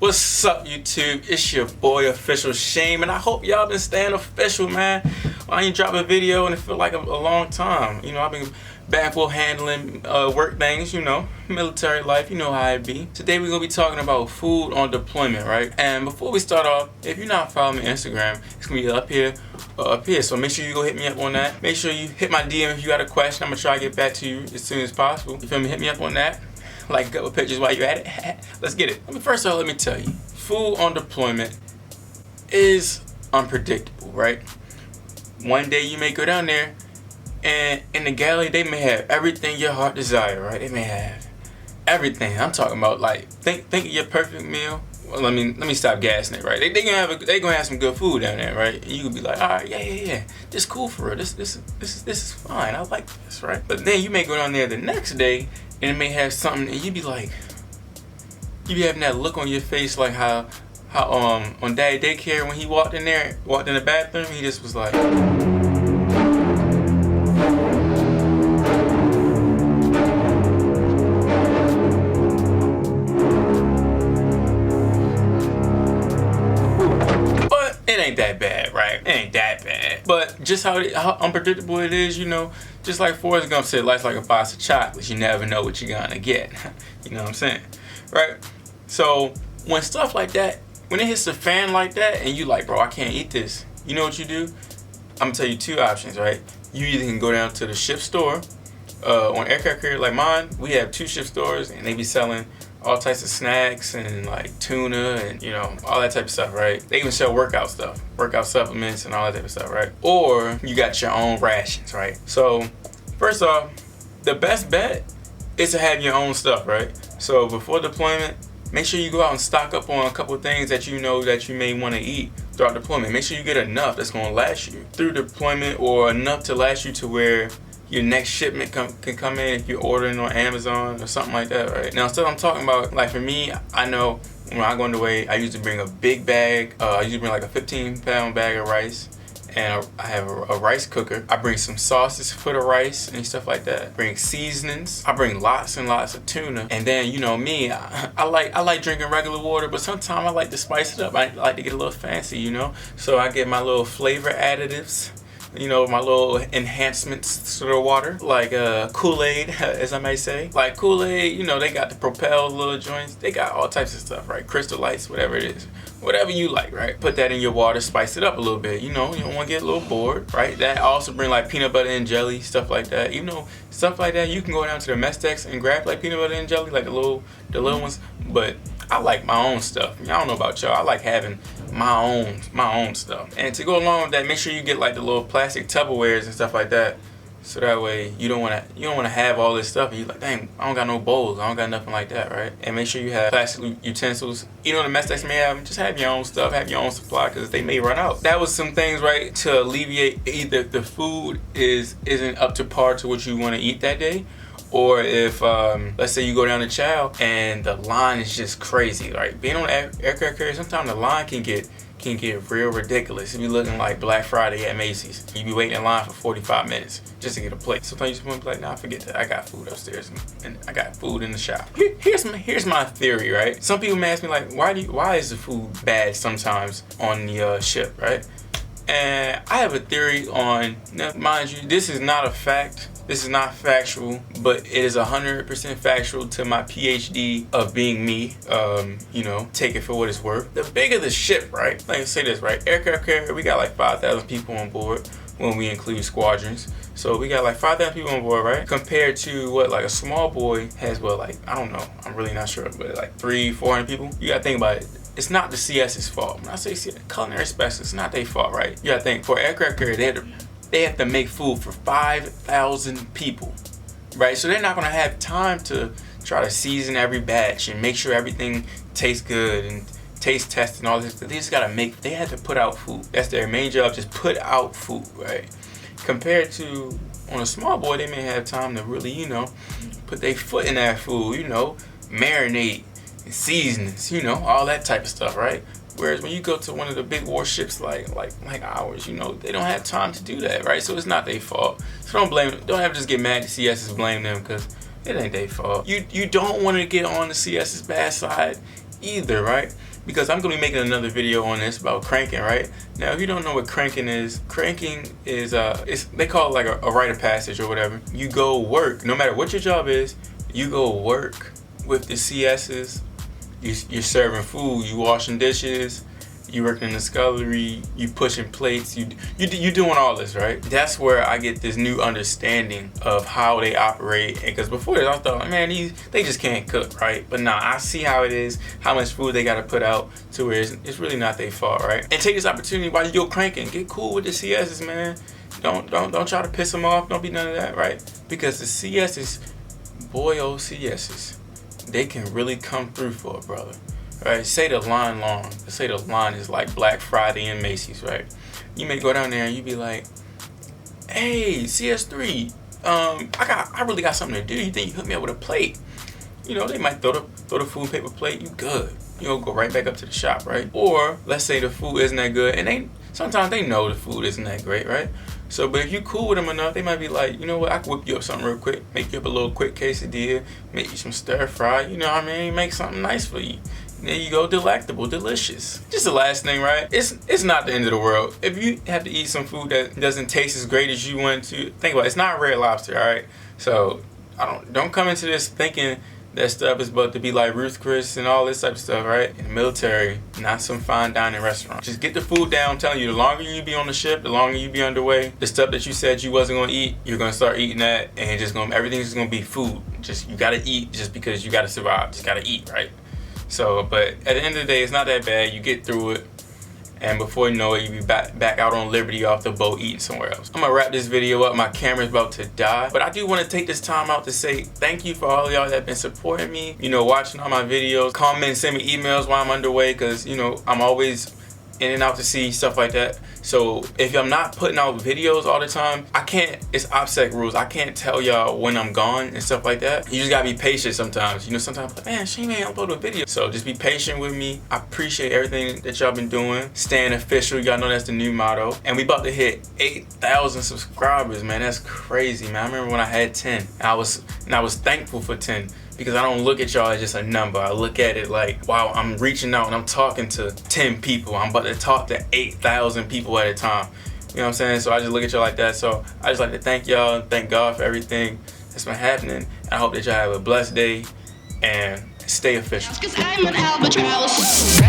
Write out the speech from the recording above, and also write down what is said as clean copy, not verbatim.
What's up, YouTube? It's your boy Officialshim, and I hope y'all been staying official, man. I ain't dropped a video and it feel like a long time. You know, I've been back and forth handling work things, you know, military life, you know how it be. Today we're gonna be talking about food on deployment, right? And before we start off, if you're not following me on Instagram, it's gonna be up here or up here. So make sure you go hit me up on that. Make sure you hit my DM if you got a question. I'm gonna try to get back to you as soon as possible. You feel me? Hit me up on that. Like a couple pictures while you're at it. Let's get it. First of all, let me tell you, food on deployment is unpredictable, right? One day you may go down there and in the galley they may have everything your heart desire, right? They may have everything. I'm talking about like think of your perfect meal. Well, let me stop gassing it, right? They gonna have some good food down there, right? And you can be like, all right, yeah, this cool for real. This is fine. I like this, right? But then you may go down there the next day and it may have something, and you be like, you be having that look on your face like how on Daddy Daycare when he walked in the bathroom, he just was like. It ain't that bad, right? It ain't that bad. But just how unpredictable it is, you know, just like Forrest Gump said, life's like a box of chocolates. You never know what you're gonna get. You know what I'm saying? Right? So when stuff like that, when it hits the fan like that and you like, bro, I can't eat this. You know what you do? I'm gonna tell you two options, right? You either can go down to the ship store, on aircraft carrier like mine, we have two ship stores and they be selling all types of snacks and like tuna and, you know, all that type of stuff, right? They even sell workout stuff, workout supplements and all that type of stuff, right? Or you got your own rations, right? So first off, the best bet is to have your own stuff, right? So before deployment, make sure you go out and stock up on a couple of things that you know that you may want to eat throughout deployment. Make sure you get enough that's going to last you through deployment, or enough to last you to where your next shipment can come in if you're ordering on Amazon or something like that, right? Now, instead I'm talking about, like for me, I know when I go on the way, I usually bring a big bag. I usually bring like a 15-pound bag of rice, and I have a rice cooker. I bring some sauces for the rice and stuff like that. Bring seasonings. I bring lots and lots of tuna. And then, you know me, I like drinking regular water, but sometimes I like to spice it up. I like to get a little fancy, you know? So I get my little flavor additives. You know, my little enhancements to the water, like Kool-Aid, as I may say. Like Kool-Aid, you know, they got the Propel little joints. They got all types of stuff, right? Crystal Lights, whatever it is. Whatever you like, right? Put that in your water, spice it up a little bit. You know, you don't want to get a little bored, right? That also bring like peanut butter and jelly, stuff like that. You know, stuff like that, you can go down to the mess decks and grab like peanut butter and jelly, like the little ones. But I like my own stuff. I don't know about y'all. I like having my own stuff. And to go along with that, make sure you get like the little plastic Tupperwares and stuff like that. So that way you don't wanna have all this stuff and you're like, dang, I don't got no bowls, I don't got nothing like that, right? And make sure you have plastic utensils. You know, the mess decks may have, just have your own stuff, have your own supply, because they may run out. That was some things, right, to alleviate either the food isn't up to par to what you want to eat that day, or if let's say you go down to chow and the line is just crazy, right? Being on an aircraft carrier, sometimes the line can get real ridiculous. It be looking like Black Friday at Macy's. You be waiting in line for 45 minutes just to get a plate. Sometimes you just want to be like, nah, forget that. I got food upstairs and I got food in the shop. Here's my theory, right? Some people may ask me like, why is the food bad sometimes on the ship, right? And I have a theory on, now mind you, this is not a fact. This is not factual, but it is 100% factual to my PhD of being me. You know, take it for what it's worth. The bigger the ship, right? Like I say this, right? Aircraft carrier, we got like 5,000 people on board when we include squadrons. So we got like 5,000 people on board, right? Compared to what like a small boy has, what, like, I don't know. I'm really not sure, but like 300-400 people. You gotta think about it. It's not the CS's fault. When I say culinary specialists, it's not their fault, right? You gotta think, for aircraft carrier, they have to make food for 5,000 people, right? So they're not gonna have time to try to season every batch and make sure everything tastes good and taste test and all this. They just gotta they have to put out food. That's their main job, just put out food, right? Compared to on a small boy, they may have time to really, you know, put their foot in that food, you know, marinate, seasonings, you know, all that type of stuff, right? Whereas when you go to one of the big warships like ours, you know, they don't have time to do that, right? So it's not their fault. So don't blame them. Don't ever just get mad at CSs, blame them, because it ain't their fault. You don't want to get on the CS's bad side either, right? because I'm gonna be making another video on this about cranking, right? Now, if you don't know what cranking is they call it like a rite of passage or whatever. You go work, no matter what your job is, you go work with the CSs. You're serving food, you washing dishes, you working in the scullery, you pushing plates, you doing all this, right? That's where I get this new understanding of how they operate. Because before this, I thought, man, they just can't cook, right? But now I see how it is, how much food they gotta put out to where it's really not their fault, right? And take this opportunity while you go cranking, get cool with the CSs, man. Don't try to piss them off. Don't be none of that, right? Because the CSs, boy, oh CSs, they can really come through for a brother. Right, say the line long. Let's say the line is like Black Friday in Macy's, right? You may go down there and you be like, "Hey, CS3, I really got something to do. You think you hook me up with a plate?" You know, they might throw the food paper plate. You good? You know, go right back up to the shop, right? Or let's say the food isn't that good, and sometimes they know the food isn't that great, right? So, but if you cool with them enough, they might be like, you know what, I can whip you up something real quick, make you up a little quick quesadilla, make you some stir fry, you know what I mean? Make something nice for you. There you go, delectable, delicious. Just the last thing, right? It's not the end of the world. If you have to eat some food that doesn't taste as great as you want to, think about it. It's not Red Lobster, all right? So don't come into this thinking that stuff is about to be like Ruth Chris and all this type of stuff, right? In the military, not some fine dining restaurant. Just get the food down. I'm telling you, the longer you be on the ship, the longer you be underway, the stuff that you said you wasn't gonna eat, you're gonna start eating that, and everything's just gonna be food. Just, you gotta eat just because you gotta survive. Just gotta eat, right? So, but at the end of the day, it's not that bad. You get through it, and before you know it, you be back out on liberty off the boat eating somewhere else. I'm gonna wrap this video up. My camera's about to die, but I do want to take this time out to say thank you for all of y'all that have been supporting me, you know, watching all my videos, comment, send me emails while I'm underway, because, you know, I'm always in and out to see stuff like that. So if I'm not putting out videos all the time, it's OPSEC rules. I can't tell y'all when I'm gone and stuff like that. You just gotta be patient sometimes. You know, sometimes, like, man, she ain't upload a video. So just be patient with me. I appreciate everything that y'all been doing. Staying official, y'all know that's the new motto. And we about to hit 8,000 subscribers, man. That's crazy, man. I remember when I had 10, and I was thankful for 10. Because I don't look at y'all as just a number. I look at it like, wow, I'm reaching out and I'm talking to 10 people. I'm about to talk to 8,000 people at a time. You know what I'm saying? So I just look at y'all like that. So I just like to thank y'all and thank God for everything that's been happening. I hope that y'all have a blessed day and stay official. 'Cause I'm an albatross.